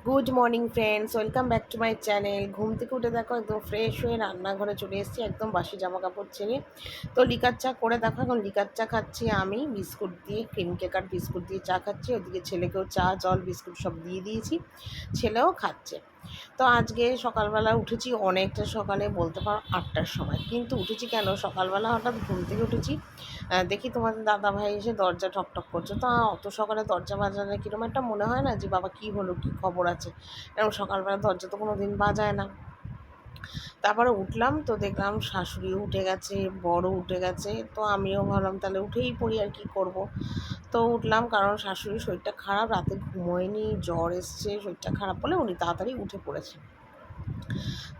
Good morning friends, welcome back to my channel. ঘুম থেকে উঠে দেখো একদম ফ্রেশ হয়ে রান্নাঘরে চলে এসেছি, একদম বাসি জামা কাপড় ছেড়ে। তো লিকার চা করে দেখো, এখন লিকার চা খাচ্ছি আমি বিস্কুট দিয়ে, ক্রিম কেক আর বিস্কুট দিয়ে চা খাচ্ছি। ওদিকে ছেলেকেও চা জল বিস্কুট সব দিয়ে দিয়েছি, ছেলেও খাচ্ছে। তো আজকে সকালবেলা উঠেছি অনেকটা সকালে, বলতে পারো 8টার সময়। কিন্তু উঠেছি কেন, সকালবেলা হঠাৎ ঘুম থেকে উঠেছি, দেখি তোমাদের দাদাভাই এসে দরজা ঠকঠক করছে। তো অত সকালে দরজা বাজালে কীরকম একটা মনে হয় না যে বাবা কী হলো, কী খবর আছে। এরকম সকালবেলা দরজা তো কোনো দিন বাজায় না। তারপরে উঠলাম, তো দেখলাম শাশুড়িও উঠে গেছে, বড় উঠে গেছে। তো আমিও ভাবলাম তাহলে উঠেই পড়ি, আর কি করব। তো উঠলাম, কারণ শাশুড়ির শরীরটা খারাপ, রাতে ঘুমোয়নি, জ্বর এসছে, শরীরটা খারাপ বলে উনি তাড়াতাড়ি উঠে পড়েছে।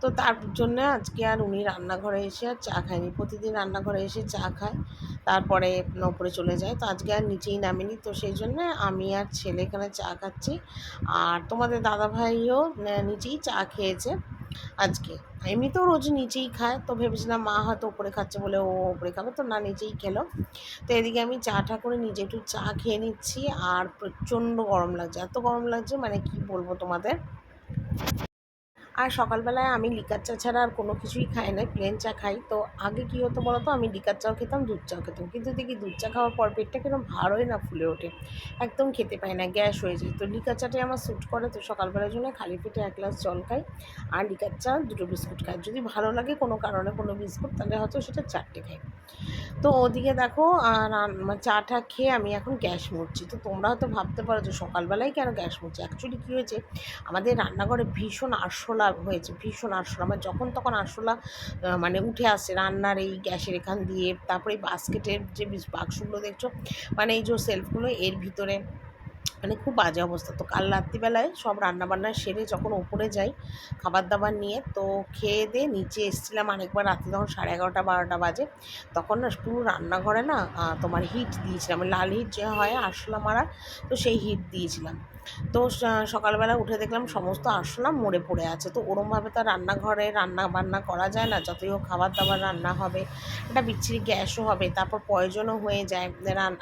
তো তার জন্যে আজকে আর উনি রান্নাঘরে এসে আর চা খায়নি। প্রতিদিন রান্নাঘরে এসে চা খায়, তারপরে ওপরে চলে যায়। তো আজকে আর নিচেই নামেনি, তো সেই জন্যে আমি আর ছেলে এখানে চা খাচ্ছি। আর তোমাদের দাদাভাইও নিচেই চা খেয়েছে আজকে। এমনিতেও রোজ নিচেই খায়, তো ভেবেছিলাম মা হয়তো ওপরে খাচ্ছে বলে ও ওপরে খাবে, তো না, নিচেই খেলো। তো এদিকে আমি চাটা করে নিজে একটু চা খেয়ে নিচ্ছি। আর প্রচণ্ড গরম লাগছে, এত গরম লাগছে মানে কি বলবো তোমাদের। আর সকালবেলায় আমি লিকার চা ছাড়া আর কোনো কিছুই খাই না, প্লেন চা খাই। তো আগে কী হতো বলো তো, আমি লিকার চাও খেতাম, দুধ চাও খেতাম, কিন্তু দেখি দুধ চা খাওয়ার পর পেটটা কিরকম ভার হয়ে না ফুলে ওঠে, একদম খেতে পাই না, গ্যাস হয়ে যায়। তো লিকার চাটাই আমার স্যুট করে। তো সকালবেলার জন্য খালি পেটে 1 গ্লাস জল খাই, আর লিকার চা 2টো বিস্কুট খাই। যদি ভালো লাগে কোনো কারণে কোনো বিস্কুট, তাহলে হয়তো সেটা 4টে খাই। তো ওদিকে দেখো চাটা খেয়ে আমি এখন গ্যাস মুছছি। তো তোমরা হয়তো ভাবতে পারো যে সকালবেলায় কেন গ্যাস মুছছি। অ্যাকচুয়ালি কী হয়েছে, আমাদের রান্নাঘরে ভীষণ আরশোলা হয়েছে, ভীষণ আরশোলা, মানে যখন তখন আরশোলা মানে উঠে আসে রান্নার এই গ্যাসের এখান দিয়ে। তারপরে এই বাস্কেটের যে বাক্সগুলো দেখছো, মানে এই যে সেলফগুলো, এর ভিতরে মানে খুব বাজে অবস্থা। তো কাল রাত্রিবেলায় সব রান্নাবান্না সেরে যখন ওপরে যাই খাবার দাবার নিয়ে, তো খেয়ে দিয়ে নিচে এসেছিলাম আরেকবার রাত্রি, তখন 11:30-12টা বাজে। তখন না পুরো রান্নাঘরে না তোমার হিট দিয়েছিলাম, লাল হিট যে হয় আরশোলা মারার, তো সেই হিট দিয়েছিলাম। তো সকালবেলা উঠে দেখলাম সমস্ত আরশোলা মরে পড়ে আছে। তো ওরমভাবে তো রান্নাঘরে রান্না বান্না করা যায় না, যতই হোক খাবার দাবার রান্না হবে, একটা বিচ্ছিরি গ্যাসও হবে, তারপর পয়জনও হয়ে যায়,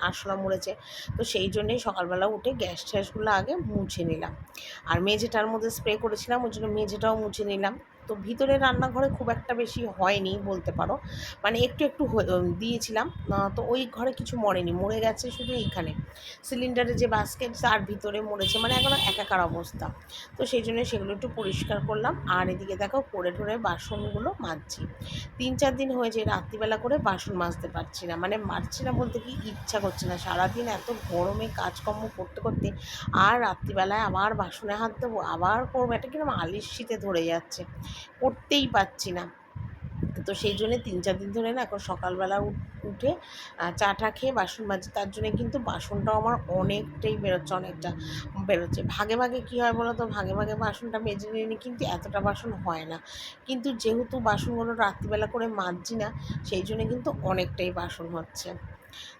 আরশোলা মরেছে। তো সেই জন্যেই সকালবেলা উঠে গ্যাস ট্যাসগুলো আগে মুছে নিলাম। আর মেঝেটার মধ্যে স্প্রে করেছিলাম, ওই জন্য মেঝেটাও মুছে নিলাম। তো ভিতরে রান্নাঘরে খুব একটা বেশি হয়নি বলতে পারো, মানে একটু একটু দিয়েছিলাম। তো ওই ঘরে কিছু মরেনি, মরে গেছে শুধু এইখানে সিলিন্ডারের যে বাস্কেট তার ভিতরে মরেছে, মানে এখন একাকার অবস্থা। তো সেই জন্য সেগুলো একটু পরিষ্কার করলাম। আর এদিকে দেখো পড়ে ঠরে বাসনগুলো মাজছি। 3-4 দিন হয়েছে রাত্রিবেলা করে বাসন মাজতে পারছি না, মানে মারছি না বলতে কি, ইচ্ছা করছে না। সারাদিন এত গরমে কাজকর্ম করতে করতে আর রাত্রিবেলায় আবার বাসনে হাত দেবো, আবার করবো, এটা কিরকম আলিস্যিতে ধরে যাচ্ছে, করতেই পারছি না। তো সেই জন্যে 3-4 দিন ধরে না এখন সকালবেলা উঠে চাটা খেয়ে বাসন মাজছি। তার জন্যে কিন্তু বাসনটাও আমার অনেকটাই বেরোচ্ছে, অনেকটা বেরোচ্ছে। ভাগে ভাগে কী হয় বলো তো, ভাগে ভাগে বাসনটা মেজে নিলে কিন্তু এতটা বাসন হয় না, কিন্তু যেহেতু বাসনগুলো রাত্রিবেলা করে মাজছি না, সেই জন্যে কিন্তু অনেকটাই বাসন হচ্ছে।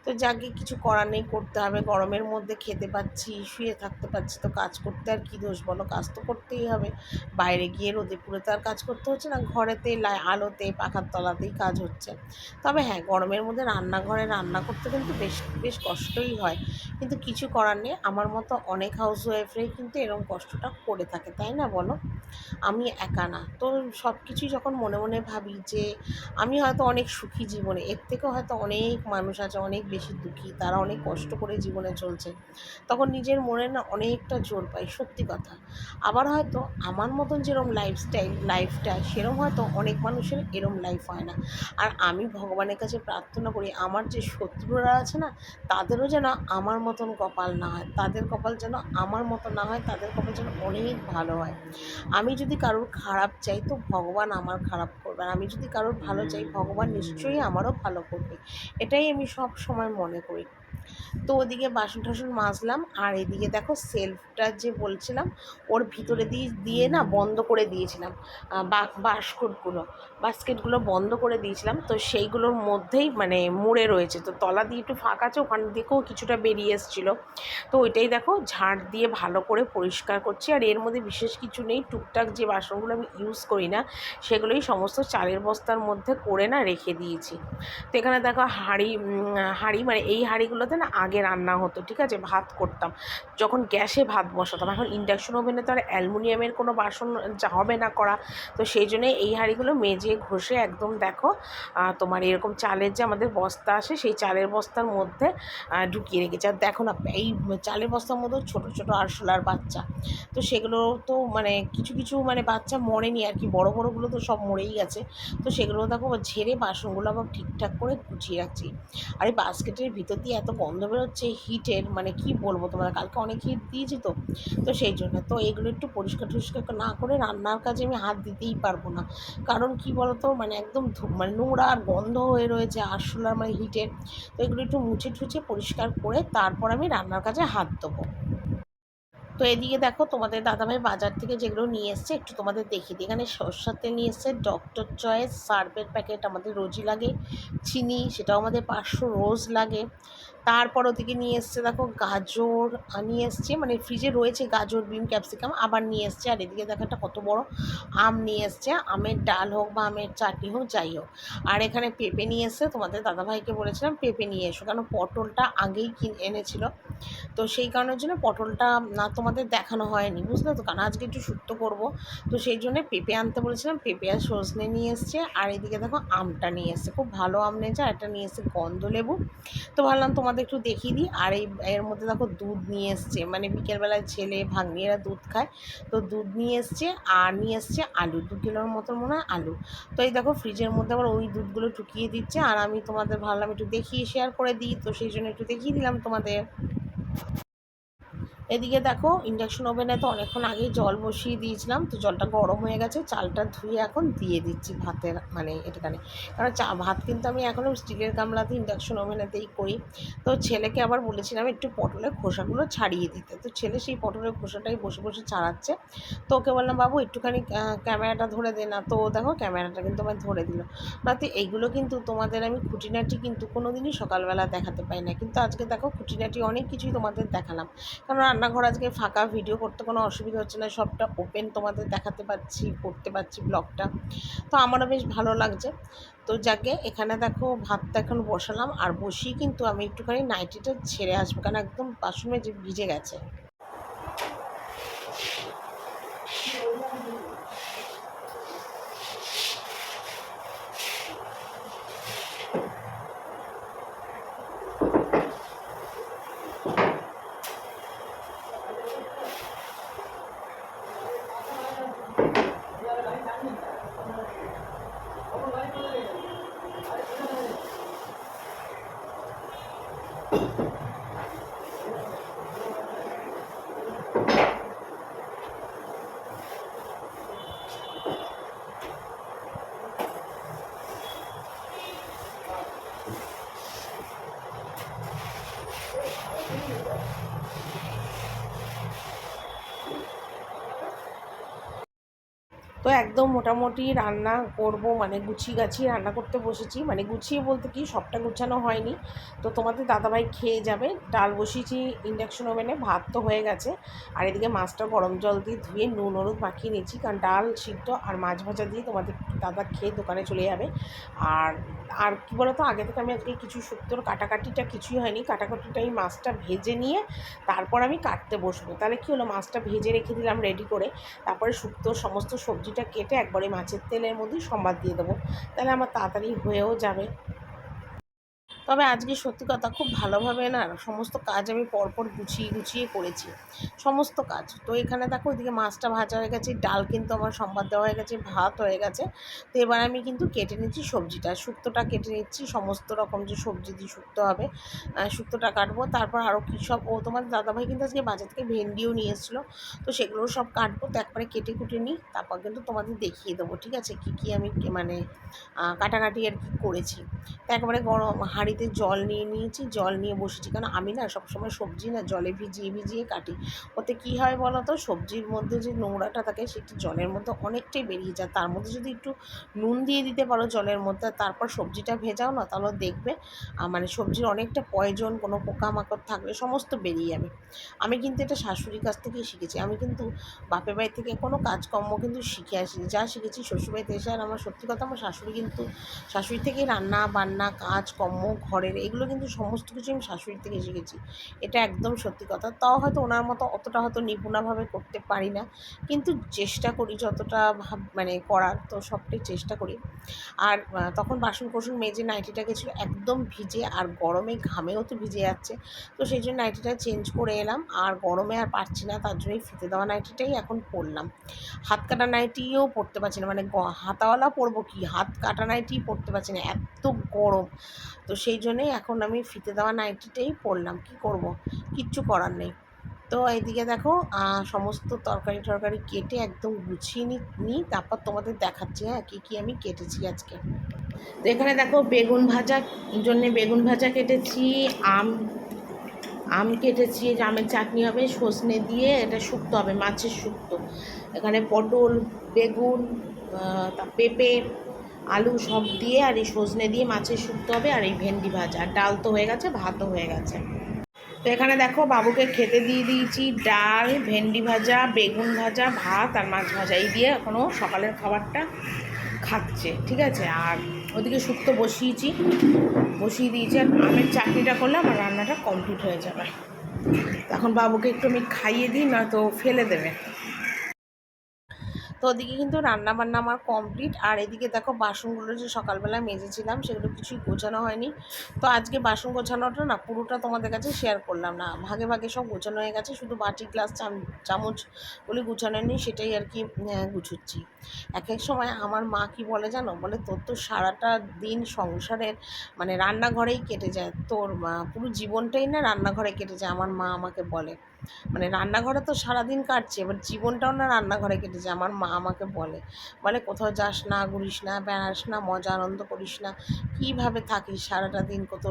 তো যাকে কিছু করার নেই, করতে হবে। গরমের মধ্যে খেতে পাচ্ছি, শুয়ে থাকতে পারছি, তো কাজ করতে আর কী দোষ বলো, কাজ তো করতেই হবে। বাইরে গিয়ে রোদে পুড়ে তো আর কাজ করতে হচ্ছে না, ঘরেতে আলোতে পাখার তলাতেই কাজ হচ্ছে। তবে হ্যাঁ, গরমের মধ্যে রান্নাঘরে রান্না করতে কিন্তু বেশ বেশ কষ্টই হয়, কিন্তু কিছু করার নেই। আমার মতো অনেক হাউসওয়াইফরাই কিন্তু এরকম কষ্টটা করে থাকে, তাই না বলো, আমি একা না। তো সব কিছুই যখন মনে মনে ভাবি যে আমি হয়তো অনেক সুখী জীবনে, এর থেকেও হয়তো অনেক মানুষ আছে অনেক বেশি দুঃখী, তারা অনেক কষ্ট করে জীবনে চলছে, তখন নিজের মনে না অনেকটা জোর পাই, সত্যি কথা। আবার হয়তো আমার মতন যেরকম লাইফটা সেরকম হয়তো অনেক মানুষের এরম লাইফ হয় না। আর আমি ভগবানের কাছে প্রার্থনা করি আমার যে শত্রুরা আছে না, তাদেরও যেন আমার মতন কপাল না হয়, তাদের কপাল যেন আমার মতো না হয়, তাদের কপাল যেন অনেক ভালো হয়। আমি যদি কারোর খারাপ চাই, তো ভগবান আমার খারাপ করবে, আর আমি যদি কারোর ভালো চাই, ভগবান নিশ্চয়ই আমারও ভালো করবে। এটাই আমি সব সময় মনে করি। তো ওদিকে বাসন টাসন মাজলাম, আর এদিকে দেখো সেলফটা যে বলছিলাম, ওর ভিতরে দিয়ে দিয়ে না বন্ধ করে দিয়েছিলাম, বাস্কেটগুলো বন্ধ করে দিয়েছিলাম। তো সেইগুলোর মধ্যেই মানে মুড়ে রয়েছে, তো তলা দিয়ে একটু ফাঁকা আছে, ওখান থেকেও কিছুটা বেরিয়ে এসেছিলো। তো ওইটাই দেখো ঝাড় দিয়ে ভালো করে পরিষ্কার করছি। আর এর মধ্যে বিশেষ কিছু নেই, টুকটাক যে বাসনগুলো আমি ইউজ করি না, সেগুলোই সমস্ত চালের বস্তার মধ্যে করে না রেখে দিয়েছি। তো এখানে দেখো হাঁড়ি মানে এই হাঁড়িগুলো বাড়িগুলোতে না আগে রান্না হতো, ঠিক আছে, ভাত করতাম যখন গ্যাসে ভাত বসাতাম। এখন ইন্ডাকশন ওভেনে তো আর অ্যালুমিনিয়ামের কোনো বাসন হবে না করা, তো সেই জন্যে এই হাঁড়িগুলো মেজে ঘষে একদম দেখো তোমার এরকম চালের যে আমাদের বস্তা আসে সেই চালের বস্তার মধ্যে ঢুকিয়ে রেখেছে। আর দেখো না এই চালের বস্তার মধ্যে ছোটো ছোটো আরশোলার বাচ্চা, তো সেগুলো তো মানে কিছু কিছু মানে বাচ্চা মরেনি আর কি, বড় বড়গুলো তো সব মরেই গেছে। তো সেগুলো দেখো ঝেড়ে বাসনগুলো আবার ঠিকঠাক করে গুছিয়ে রাখছি। আর এই বাস্কেটের ভিতর দিয়ে এত গন্ধ বেরোচ্ছে হিটের, মানে কি বলবো তোমার, কালকে অনেক হিট দিয়েছি তো, তো সেই জন্য তো এগুলো একটু পরিষ্কার টরিষ্কার না করে রান্নার কাজে আমি হাত দিতেই পারবো না। কারণ কি বলতো মানে একদম মানে নোংরা আর গন্ধ হয়ে রয়েছে আরশোলার মানে হিটের। তো এগুলো একটু মুছে ঠুছে পরিষ্কার করে তারপর আমি রান্নার কাজে হাত দেবো। তো এদিকে দেখো তোমাদের দাদাভাই বাজার থেকে যেগুলো নিয়ে এসছে একটু তোমাদের দেখিয়ে দিই। এখানে সরষার তেল নিয়ে এসছে, ডক্টর চয়েস সার্ফের প্যাকেট আমাদের রোজই লাগে, চিনি সেটাও আমাদের 500 রোজ লাগে। তারপর ওদিকে নিয়ে এসছে দেখো গাজর নিয়ে এসছে, মানে ফ্রিজে রয়েছে গাজর বিন ক্যাপসিকাম আবার নিয়ে এসছে। আর এদিকে দেখো একটা কত বড় আম নিয়ে এসছে, আমের ডাল হোক বা আমের চাটনি হোক যাই হোক। আর এখানে পেঁপে নিয়ে এসছে, তোমাদের দাদাভাইকে বলেছিলাম পেঁপে নিয়ে এসো, কারণ পটলটা আগেই এনেছিল, তো সেই কারণের জন্য পটলটা না তোমাদের দেখানো হয়নি, বুঝলে তো, কারণ আজকে একটু শুক্তো করব, তো সেই জন্য পেঁপে আনতে বলেছিলাম, পেঁপে আর সজনে নিয়ে এসছে। আর এদিকে দেখো আমটা নিয়ে এসছে, খুব ভালো আম নিয়েছে, আর একটা নিয়ে এসছে গন্ধলেবু। তো ভাবলাম তোমাদের একটু দেখিয়ে দিই। আর এর মধ্যে দেখো দুধ নিয়ে এসছে, মানে বিকেলবেলায় ছেলে ভাগ্নিরা দুধ খায়, তো দুধ নিয়ে এসছে। আর নিয়ে এসছে আলু, 2 কিলোর মতন মনে হয় আলু। তো এই দেখো ফ্রিজের মধ্যে আবার ওই দুধগুলো ঢুকিয়ে দিচ্ছে, আর আমি তোমাদের ভাবলাম একটু দেখিয়ে শেয়ার করে দিই, তো সেই জন্য একটু দেখিয়ে দিলাম তোমাদের। এদিকে দেখো ইন্ডাকশন ওভেনে তো অনেকক্ষণ আগেই জল বসিয়ে দিয়েছিলাম, তো জলটা গরম হয়ে গেছে, চালটা ধুয়ে এখন দিয়ে দিচ্ছি ভাতের মানে এটাখানে। কারণ ভাত কিন্তু আমি এখনও স্টিলের গামলাতে ইন্ডাকশন ওভেনেতেই করি। তো ছেলেকে আবার বলেছিলাম একটু পটলের খোসাগুলো ছাড়িয়ে দিতে, তো ছেলে সেই পটলের খোসাটাই বসে বসে ছাড়াচ্ছে। তো ওকে বললাম বাবু একটুখানি ক্যামেরাটা ধরে দে না, তো দেখো ক্যামেরাটা কিন্তু আমার ধরে দিল। রাতে এইগুলো কিন্তু তোমাদের আমি খুঁটিনাটি কিন্তু কোনো দিনই সকালবেলা দেখাতে পাই না, কিন্তু আজকে দেখো খুঁটিনাটি অনেক কিছুই তোমাদের দেখালাম। কারণ রান্নাঘর আজকে ফাঁকা, ভিডিও করতে কোনো অসুবিধা হচ্ছে না, সবটা ওপেন তোমাদের দেখাতে পারছি, করতে পারছি ব্লগটা, তো আমারও বেশ ভালো লাগছে। তো যাকে এখানে দেখো ভাতটা এখন বসালাম, আর বসিয়ে কিন্তু আমি একটুখানি নাইটিটা ছেড়ে আসবো, কারণ একদম বাসন মেজে ভিজে গেছে। তো একদম মোটামুটি রান্না করব, মানে গুছিয়ে গাছিয়ে রান্না করতে বসেছি, মানে গুছিয়ে বলতে কি সবটা গুছানো হয়নি। তো তোমাদের দাদাভাই খেয়ে যাবে, ডাল বসিয়েছি ইন্ডাকশন ওভেনে, ভাত তো হয়ে গেছে। আর এদিকে মাছটা গরম জল দিয়ে ধুয়ে নুন হলুদ মাখিয়ে নিয়েছি, কারণ ডাল সিদ্ধ আর মাছ ভাজা দিয়ে তোমাদের দাদা খেয়ে দোকানে চলে যাবে। আর আর কী বলো তো, আগে থেকে আমি আজকে কিছু শুক্তোর কাটাকাটিটা কিছুই হয়নি, কাটাকাটিটা এই মাছটা ভেজে নিয়ে তারপর আমি কাটতে বসবো। তাহলে কী হলো, মাছটা ভেজে রেখে দিলাম রেডি করে, তারপরে শুক্তোর সমস্ত সবজিটা কেটে একবারে মাছের তেলের মধ্যেই সম্বাদ দিয়ে দেবো, তাহলে আমার তাড়াতাড়ি হয়েও যাবে। তবে আজকে সত্যি কথা খুব ভালোভাবে না সমস্ত কাজ আমি পরপর গুছিয়ে গুছিয়ে করেছি, সমস্ত কাজ। তো এখানে দেখো ওইদিকে মাছটা ভাজা হয়ে গেছে, ডাল কিন্তু আমার সম্বাদ দেওয়া হয়ে গেছে, ভাত হয়ে গেছে। তো এবার আমি কিন্তু কেটে নিচ্ছি সবজিটা, শুক্তোটা কেটে নিচ্ছি, সমস্ত রকম যে সবজি দিয়ে শুক্তো হবে শুক্তোটা কাটবো। তারপর আরও কী সব, ও তোমার দাদাভাই কিন্তু আজকে বাজার থেকে ভেন্ডিও নিয়ে এসেছিলো, তো সেগুলোও সব কাটবো। তো একবারে কেটে কুটে নিই, তারপর কিন্তু তোমাদের দেখিয়ে দেবো, ঠিক আছে, কী কী আমি মানে কাটাকাটি আর কি করেছি। তো একবারে গরম হাঁড়িতে জল নিয়ে নিয়েছি, জল নিয়ে বসেছি, কারণ আমি না সবসময় সবজি না জলে ভিজিয়ে ভিজিয়ে কাটি। ওতে কী হয় বলো তো, সবজির মধ্যে যে নোংরাটা থাকে সেটি জলের মধ্যে অনেকটাই বেরিয়ে যায়, তার মধ্যে যদি একটু নুন দিয়ে দিতে পারো জলের মধ্যে, তারপর সবজিটা ভেজাও না, তাহলে দেখবে মানে সবজির অনেকটা পয়জন, কোনো পোকামাকড় থাকলে সমস্ত বেরিয়ে যাবে। আমি কিন্তু এটা শাশুড়ির কাছ থেকেই শিখেছি, আমি কিন্তু বাপের বাড়ি থেকে কোনো কাজকর্ম কিন্তু শিখে আসিনি, যা শিখেছি শ্বশুরবাড়িতে এসে। আর আমার সত্যি কথা, আমার শাশুড়ি থেকেই রান্না বান্না কাজকর্ম ঘরের, এগুলো কিন্তু সমস্ত কিছু আমি শাশুড়ির থেকে শিখেছি। এটা একদম সত্যি কথা। তাও হয়তো ওনার মতো অতটা হয়তো নিপুণভাবে করতে পারি না, কিন্তু চেষ্টা করি যতটা মানে করার, তো সবটাই চেষ্টা করি। আর তখন বাসন কোসন মেজে নাইটিটা গেছিলো একদম ভিজে, আর গরমে ঘামেও তো ভিজে যাচ্ছে। তো সেই জন্য নাইটিটা চেঞ্জ করে এলাম, আর গরমে আর পারছি না, তার জন্যই ফিতে দেওয়া নাইটিটাই এখন পরলাম। হাত কাটা নাইটিও পরতে পারছি না, মানে হাতাওয়ালা পরবো কি, হাত কাটা নাইটি পরতে পারছি না, এত গরম। তো সেই জন্যই এখন আমি ফিতে দেওয়া নাইটিটাই পরলাম, কি করব, কিচ্ছু করার নেই। তো এইদিকে দেখো সমস্ত তরকারি টরকারি কেটে একদম গুছিয়ে নিই, তারপর তোমাদের দেখাচ্ছি হ্যাঁ কী কী আমি কেটেছি আজকে। তো এখানে দেখো বেগুন ভাজার জন্যে বেগুন ভাজা কেটেছি, আম কেটেছি, আমের চাটনি হবে সজনে দিয়ে, এটা শুক্তো হবে, মাছের শুক্তো। এখানে পটল, বেগুন, পেঁপে, আলু সব দিয়ে, আর এই সজনে দিয়ে মাছের শুক্তো হবে, আর এই ভেন্ডি ভাজা, আর ডাল তো হয়ে গেছে, ভাতও হয়ে গেছে। তো এখানে দেখো বাবুকে খেতে দিয়ে দিয়েছি ডাল, ভেন্ডি ভাজা, বেগুন ভাজা, ভাত আর মাছ ভাজা, এই দিয়ে এখনও সকালের খাবারটা খাচ্ছে, ঠিক আছে। আর ওদিকে শুক্তো বসিয়ে দিয়েছি, আর আমের চাটনিটা করলে আমার রান্নাটা কমপ্লিট হয়ে যাবে। এখন বাবুকে একটু আমি খাইয়ে দিই, নয়তো ফেলে দেবে। তো ওদিকে কিন্তু রান্নাবান্না আমার কমপ্লিট। আর এদিকে দেখো বাসনগুলো যে সকালবেলা মেজেছিলাম সেগুলো কিছুই গোছানো হয়নি। তো আজকে বাসন গোছানোটা না পুরোটা তোমাদের কাছে শেয়ার করলাম না, ভাগে ভাগে সব গোছানো হয়ে গেছে, শুধু বাটি গ্লাস চামচগুলি গোছানো নেই, সেটাই আর কি গুছোচ্ছি। এক এক সময় আমার মা কি বলে জানো, বলে তোর তো সারাটা দিন সংসারের মানে রান্নাঘরেই কেটে যায়, তোর পুরো জীবনটাই না রান্নাঘরে কেটে যায়, আমার মা আমাকে বলে। মানে রান্নাঘরে তো সারাদিন কাটছে, এবার জীবনটাও না রান্নাঘরে কেটেছে, আমার মা আমাকে বলে কোথাও যাস না, ঘুরিস না, বেড়াস না, মজা আনন্দ করিস না, কীভাবে থাকিস সারাটা দিন, কত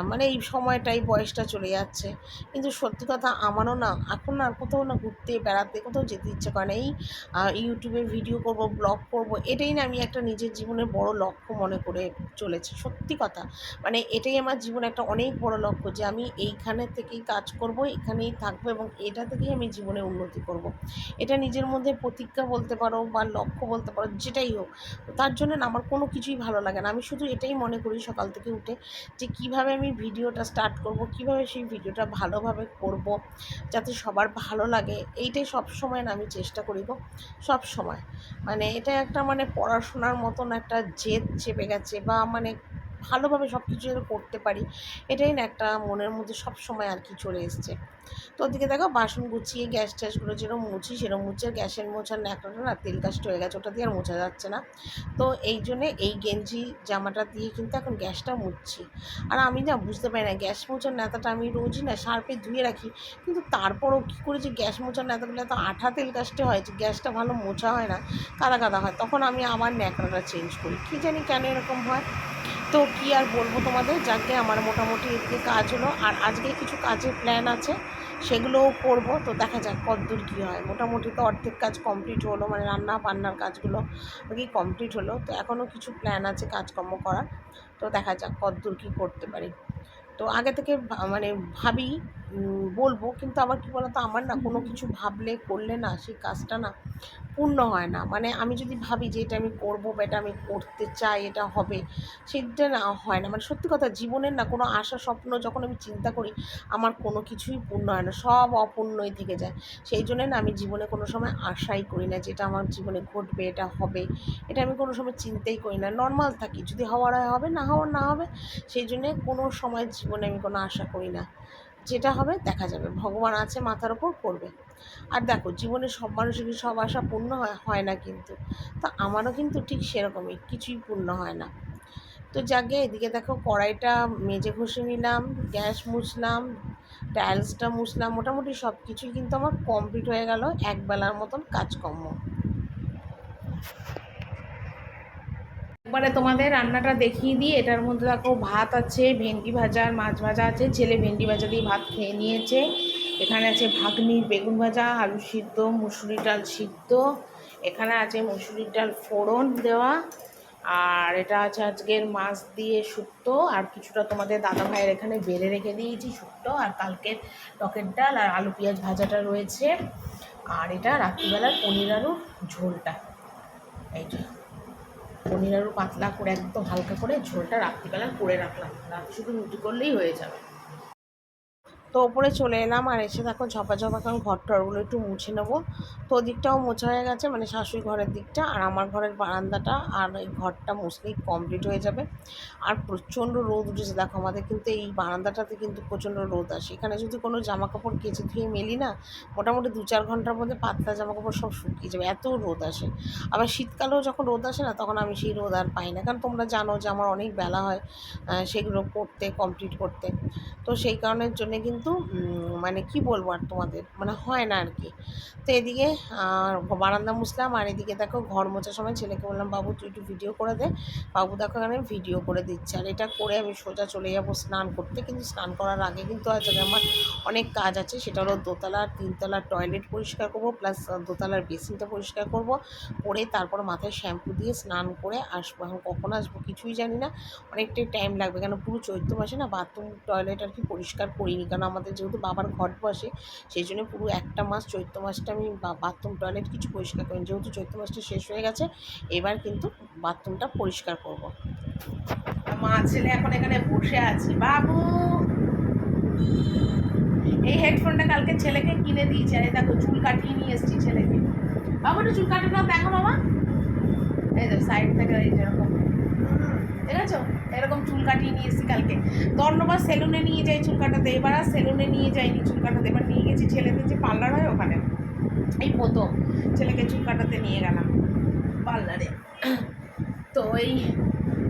মানে এই সময়টাই বয়সটা চলে যাচ্ছে। কিন্তু সত্যি কথা আমারও না এখন আর কোথাও না ঘুরতে বেড়াতে কোথাও যেতে ইচ্ছে করে না। এই ইউটিউবে ভিডিও করব, ব্লগ করব, এটাই না আমি একটা নিজের জীবনের বড় লক্ষ্য মনে করে চলেছি, সত্যি কথা। মানে এটাই আমার জীবনে একটা অনেক বড় লক্ষ্য, যে আমি এইখানে থেকেই কাজ করব, এখানেই থাকবো, এবং এটা থেকেই আমি জীবনে উন্নতি করব। এটা নিজের মধ্যে প্রতিজ্ঞা বলতে পারো বা লক্ষ্য বলতে পারো, যেটাই হোক। তার জন্য না আমার কোনো কিছুই ভালো লাগে না, আমি শুধু এটাই মনে করি সকাল থেকে উঠে, যে কিভাবে আমি ভিডিওটা স্টার্ট করব, কিভাবে সেই ভিডিওটা ভালোভাবে করব, যাতে সবার ভালো লাগে, এইটাই সব সময় না আমি চেষ্টা করি গো, সব সময়। মানে এটা একটা মানে পড়াশোনার মতন একটা জেদ চেপে গেছে, বা মানে ভালোভাবে সব কিছু যেন করতে পারি, এটাই না একটা মনের মধ্যে সব সময় আর কি চলে এসছে। তো ওদিকে দেখো বাসন গুছিয়ে গ্যাস ট্যাসগুলো যেরকম মুছি সেরকম মুছে, গ্যাসের মোছার ন্যাকড়াটা না তেল কাস্ট হয়ে গেছে, ওটা দিয়ে আর মোছা যাচ্ছে না। তো এই জন্যে এই গেঞ্জি জামাটা দিয়ে কিন্তু এখন গ্যাসটা মুছছি। আর আমি না বুঝতে পারি না, গ্যাস মোছার ন্যাতাটা আমি রোজই না সার্ফে ধুয়ে রাখি, কিন্তু তারপরও কী করে যে গ্যাস মোছার ন্যাতাগুলো এত আঠা তেল কাস্টে হয়, যে গ্যাসটা ভালো মোছা হয় না, কাদা কাদা হয়, তখন আমি আমার ন্যাকড়াটা চেঞ্জ করি, কী জানি কেন এরকম হয়। তো কী আর বলবো তোমাদের, যাকে আমার মোটামুটি এদিকে কাজ হলো, আর আজকে কিছু কাজের প্ল্যান আছে, সেগুলোও করবো। তো দেখা যাক কতদূর কী হয়। মোটামুটি তো অর্ধেক কাজ কমপ্লিট হলো, মানে রান্না বান্নার কাজগুলো আর কি কমপ্লিট হলো, তো এখনও কিছু প্ল্যান আছে কাজকর্ম করার। তো দেখা যাক কতদূর কী করতে পারি। তো আগে থেকে মানে ভাবি বলবো, কিন্তু আবার কী বলতো, আমার না কোনো কিছু ভাবলে করলে না সেই কাজটা না পূর্ণ হয় না। মানে আমি যদি ভাবি যে এটা আমি করবো বা এটা আমি করতে চাই, এটা হবে, সেটা না হয় না। মানে সত্যি কথা, জীবনের না কোনো আশা স্বপ্ন যখন আমি চিন্তা করি, আমার কোনো কিছুই পূর্ণ হয় না, সব অপূর্ণই থেকে যায়। সেই জন্যে না আমি জীবনে কোনো সময় আশাই করি না, যেটা আমার জীবনে ঘটবে, এটা হবে, এটা আমি কোনো সময় চিন্তাই করি না, নর্মাল থাকি, যদি হওয়ার হয় হবে, না হওয়ার না হবে। সেই জন্যে কোনো সময় জীবনে আমি কোনো আশা করি না, যেটা হবে দেখা যাবে, ভগবান আছে মাথার ওপর, করবে। আর দেখো জীবনে সব মানুষেরই সব আশা পূর্ণ হয় না কিন্তু, তো আমারও কিন্তু ঠিক সেরকমই, কিছুই পূর্ণ হয় না। তো যাকে এদিকে দেখো কড়াইটা মেজে ঘষে নিলাম, গ্যাস মুছলাম, টাইলসটা মুছলাম, মোটামুটি সব কিছুই কিন্তু আমার কমপ্লিট হয়ে গেল একবেলার মতন কাজকর্ম। একবারে তোমাদের রান্নাটা দেখিয়ে দিই। এটার মধ্যে দেখো ভাত আছে, ভেন্ডি ভাজা আর মাছ ভাজা আছে, ছেলে ভেন্ডি ভাজা দিয়ে ভাত খেয়ে নিয়েছে। এখানে আছে ভাগনির বেগুন ভাজা, আলু সিদ্ধ, মুসুরির ডাল সিদ্ধ, এখানে আছে মুসুরির ডাল ফোড়ন দেওয়া, আর এটা আছে আজকের মাছ দিয়ে শুক্তো, আর কিছুটা তোমাদের দাদা ভাইয়ের এখানে বেড়ে রেখে দিয়েছি শুক্তো, আর কালকের টকের ডাল আর আলু পেঁয়াজ ভাজাটা রয়েছে, আর এটা রাত্রিবেলার পনির আলুর ঝোলটা, এইটা। পনির আরও পাতলা করে একদম হালকা করে ঝোলটা রাত্রিবেলা করে রাখলাম, রাতে শুধু রুটি করলেই হয়ে যাবে। তো ওপরে চলে এলাম, আর এসে দেখো ঝপাঝপ এখন ঘর টরগুলো একটু মুছে নেবো। তো ওদিকটাও মোছা হয়ে গেছে, মানে শাশুড়ি ঘরের দিকটা আর আমার ঘরের বারান্দাটা, আর এই ঘরটা মুছলেই কমপ্লিট হয়ে যাবে। আর প্রচণ্ড রোদ উঠেছে দেখো, আমাদের কিন্তু এই বারান্দাটাতে কিন্তু প্রচণ্ড রোদ আসে। এখানে যদি কোনো জামা কাপড় কেচে ধুয়ে মেলি না, মোটামুটি 2-4 ঘন্টার মধ্যে পাতলা জামা কাপড় সব শুকিয়ে যাবে, এত রোদ আসে। আবার শীতকালেও যখন রোদ আসে না, তখন আমি সেই রোদ আর পাই না, কারণ তোমরা জানো যে আমার অনেক বেলা হয় সেগুলো করতে, কমপ্লিট করতে। তো সেই কারণের জন্যে কিন্তু মানে কি বলবো আর তোমাদের, মানে হয় না আর কি। তো এদিকে বারান্দা মুছলাম, আর এদিকে দেখো ঘর মোছার সময় ছেলেকে বললাম, বাবু তুই একটু ভিডিও করে দে। বাবু দেখো এখানে ভিডিও করে দিচ্ছে, আর এটা করে আমি সোজা চলে যাবো স্নান করতে। কিন্তু স্নান করার আগে কিন্তু আজ আমার অনেক কাজ আছে, সেটা হলো দোতলার 3তলার টয়লেট পরিষ্কার করবো, প্লাস দোতলার বেসিনটা পরিষ্কার করব, করে তারপর মাথায় শ্যাম্পু দিয়ে স্নান করে আসবো। এখন কখন আসবো কিছুই জানি না, অনেকটাই টাইম লাগবে, কেন পুরো চৈত্র মাসে না বাথরুম টয়লেট আর কি পরিষ্কার করিনি, কারণ আমাদের যেহেতু বাবার ঘট বসে, সেই জন্য পুরো একটা মাস চৈত্র মাসটা আমি বাথরুম টয়লেট কিছু পরিষ্কার করিনি। যেহেতু চৈত্র মাসটা শেষ হয়ে গেছে, এবার কিন্তু বাথরুমটা পরিষ্কার করব। মা ছেলে এখন এখানে বসে আছে। বাবু, এই হেডফোনটা কালকে ছেলেকে কিনে দিয়েছে, আর দেখো চুল কাটিয়ে নিয়ে এসেছি ছেলেকে। বাবু একটু চুল কাটানো দেখো বাবা, এই তো সাইড থেকে এই যেরকম, ঠিক আছে, এরকম চুল কাটিয়ে নিয়ে এসেছি কালকে। ধন্যবাদ, সেলুনে নিয়ে যাই চুল কাটাতে, এবার আর সেলুনে নিয়ে যাইনি চুল কাটাতে, এবার নিয়ে গেছি ছেলেদের যে পার্লার হয় ওখানে। এই প্রথম ছেলেকে চুল কাটাতে নিয়ে গেলাম পার্লারে। তো এই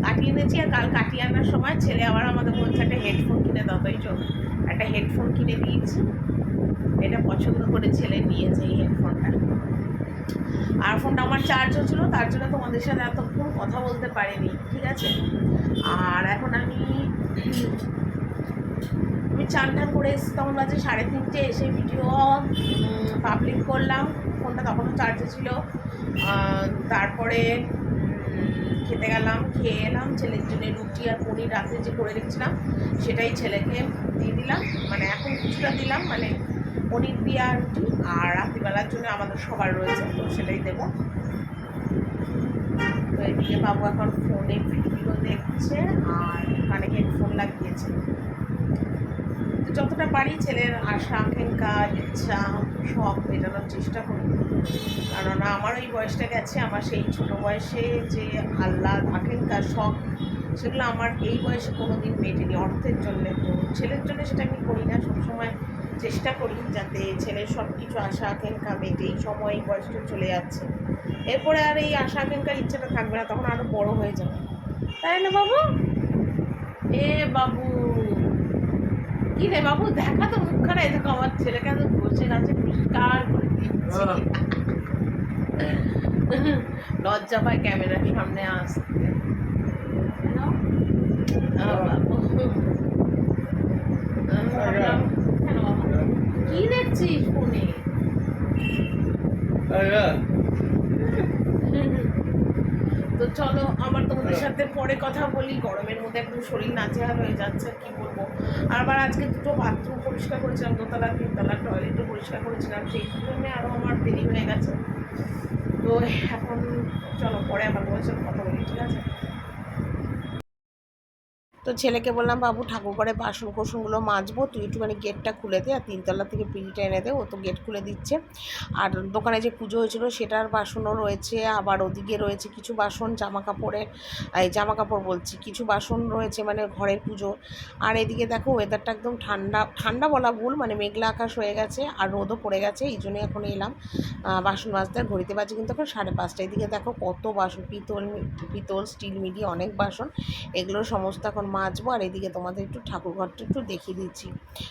কাটিয়ে এনেছি, আর কাল কাটিয়ে আনার সময় ছেলে আবার আমাদের বলছে একটা হেডফোন কিনে দাও, তাই তো একটা হেডফোন কিনে দিয়েছি। এটা পছন্দ করে ছেলে নিয়েছে এই হেডফোনটা। আর ফোনটা আমার চার্জ হচ্ছিলো, তার জন্য তোমাদের সাথে এতক্ষণ কথা বলতে পারিনি, ঠিক আছে। আর এখন আমি চান টান করে এসেছি, তখন বাজে 3:30, এসে ভিডিও পাবলিক করলাম, ফোনটা তখনও চার্জে ছিল। তারপরে খেতে গেলাম, খেয়ে এলাম, ছেলের জন্য রুটি আর পনির রাতে যে করে রেখেছিলাম সেটাই ছেলেকে দিয়ে দিলাম, মানে এখন কিছুটা দিলাম, মানে পনির দিয়ে আর রুটি, আর রাত্রিবেলার জন্য আমাদের সবার রয়েছে, তো সেটাই দেবো। তো এদিকে বাবু এখন ফোনে ভিডিও দেখছে আর কানে হেডফোন লাগিয়েছে। তো যতটা পারি ছেলের আশা আকাঙ্ক্ষা ইচ্ছা শখ মেটানোর চেষ্টা করি, কারণ আমার ওই বয়সটা গেছে, আমার সেই ছোটো বয়সে যে আহ্লাদ আকাঙ্ক্ষা শখ, সেগুলো আমার এই বয়সে কোনো দিন মেটেনি অর্থের জন্যে। তো ছেলের জন্য সেটা আমি করি না, সবসময় চেষ্টা করি যাতে ছেলের সব কিছু আশা আকাঙ্ক্ষা মেটে। এই সময় এই বয়সটা চলে যাচ্ছে, এরপরে আর এই আশা আকাঙ্ক্ষার ইচ্ছাটা থাকবে না, তখন আরও বড় হয়ে যাবে, তাই না বাবু? এ বাবু, কি রে বাবু, দেখা তো মুখখানা, এদিকে আমার ছেলেকে তো বসে আছে পরিষ্কার করে দিচ্ছি। লজ্জা পায় ক্যামেরার সামনে আসতে। কি দেখছিস ফোনে? তো চলো আবার তোমাদের সাথে পরে কথা বলি। গরমের মধ্যে একদম শরীর নাচেহাল হয়ে যাচ্ছে, কি বলবো। আবার আজকে দুটো বাথরুম পরিষ্কার করেছিলাম, 2তলা 3তলা টয়লেটও পরিষ্কার করেছিলাম, সেই জন্য আরও আমার দেরি হয়ে গেছে। তো এখন চলো পরে আবার তোমার সাথে কথা বলি, ঠিক আছে। তো ছেলেকে বললাম, বাবু ঠাকুর ঘরে বাসন কোসনগুলো মাজবো, তুই একটুখানি গেটটা খুলে দে, আর 3তলা থেকে পিঁড়িটা এনে দে। ও তো গেট খুলে দিচ্ছে। আর দোকানে যে পুজো হয়েছিল সেটার বাসনও রয়েছে, আবার ওদিকে রয়েছে কিছু বাসন জামা কাপড়ের, এই জামা কাপড় বলছি, কিছু বাসন রয়েছে মানে ঘরের পুজো। আর এদিকে দেখো ওয়েদারটা একদম ঠান্ডা, ঠান্ডা বলা ভুল, মানে মেঘলা আকাশ হয়ে গেছে আর রোদও পড়ে গেছে, এই জন্যই এখন এলাম বাসন মাজতে। ঘড়িতে বাজে কিন্তু এখন 5:30। এদিকে দেখো কত বাসন, পিতল স্টিল মিডিয়া অনেক বাসন, এগুলো সমস্ত এখন মাজবো। আর এদিকে তোমাদের একটু ঠাকুরঘরটা একটু দেখিয়ে দিচ্ছি,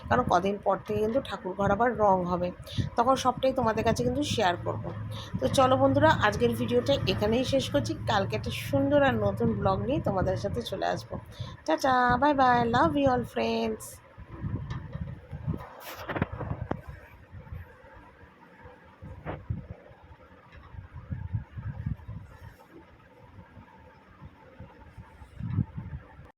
কারণ কদিন পর থেকে কিন্তু ঠাকুরঘর আবার রং হবে, তখন সবটাই তোমাদের কাছে কিন্তু শেয়ার করব। তো চলো বন্ধুরা, আজকের ভিডিওটা এখানেই শেষ করছি, কালকে একটা সুন্দর আর নতুন ব্লগ নিয়ে তোমাদের সাথে চলে আসবো। Tata, bye bye, love you all friends.